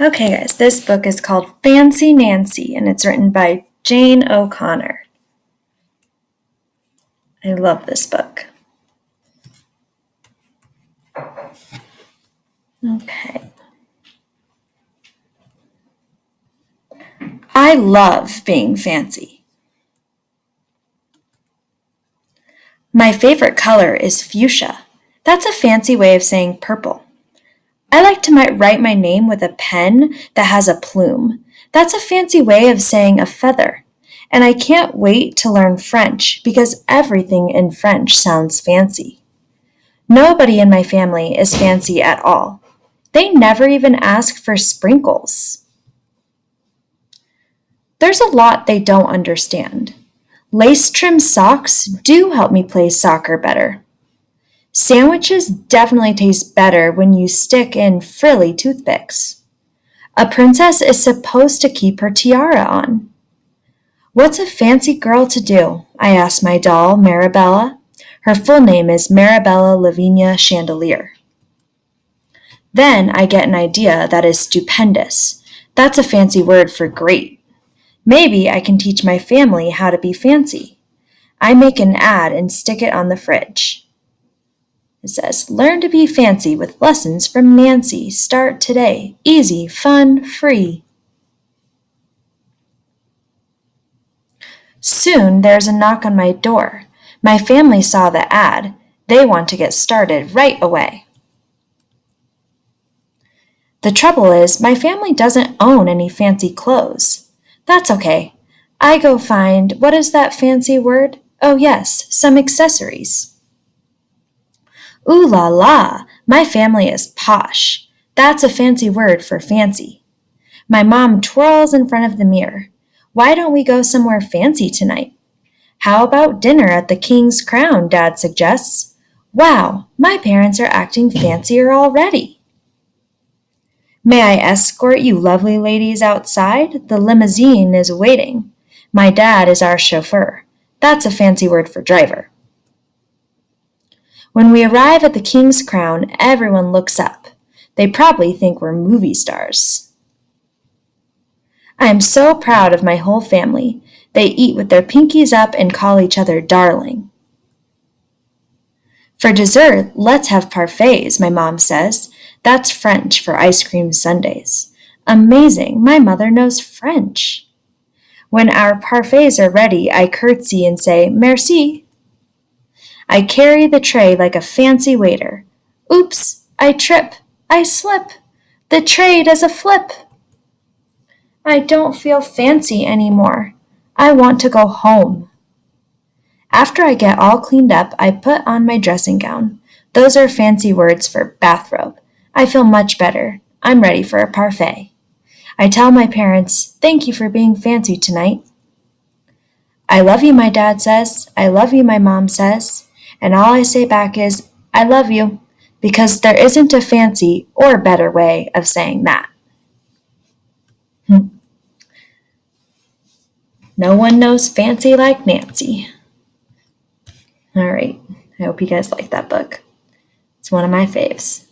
Okay, guys, this book is called Fancy Nancy, and it's written by Jane O'Connor. I love this book. Okay. I love being fancy. My favorite color is fuchsia. That's a fancy way of saying purple. I like to write my name with a pen that has a plume. That's a fancy way of saying a feather. And I can't wait to learn French because everything in French sounds fancy. Nobody in my family is fancy at all. They never even ask for sprinkles. There's a lot they don't understand. Lace trimmed socks do help me play soccer better. Sandwiches definitely taste better when you stick in frilly toothpicks. A princess is supposed to keep her tiara on. What's a fancy girl to do? I asked my doll, Marabella. Her full name is Marabella Lavinia Chandelier. Then I get an idea that is stupendous. That's a fancy word for great. Maybe I can teach my family how to be fancy. I make an ad and stick it on the fridge. It says, learn to be fancy with lessons from Nancy. Start today. Easy, fun, free. Soon there's a knock on my door. My family saw the ad. They want to get started right away. The trouble is, my family doesn't own any fancy clothes. That's okay. I go find, what is that fancy word? Oh yes, some accessories. Ooh la la, my family is posh. That's a fancy word for fancy. My mom twirls in front of the mirror. Why don't we go somewhere fancy tonight? How about dinner at the King's Crown, Dad suggests. Wow, my parents are acting fancier already. May I escort you lovely ladies outside? The limousine is waiting. My dad is our chauffeur. That's a fancy word for driver. When we arrive at the King's Crown, everyone looks up. They probably think we're movie stars. I am so proud of my whole family. They eat with their pinkies up and call each other darling. For dessert, let's have parfaits, my mom says. That's French for ice cream sundaes. Amazing, my mother knows French. When our parfaits are ready, I curtsy and say, merci. I carry the tray like a fancy waiter. Oops, I trip, I slip. The tray does a flip. I don't feel fancy anymore. I want to go home. After I get all cleaned up, I put on my dressing gown. Those are fancy words for bathrobe. I feel much better. I'm ready for a parfait. I tell my parents, thank you for being fancy tonight. I love you, my dad says. I love you, my mom says. And all I say back is, I love you, because there isn't a fancy or better way of saying that. No one knows fancy like Nancy. All right. I hope you guys like that book. It's one of my faves.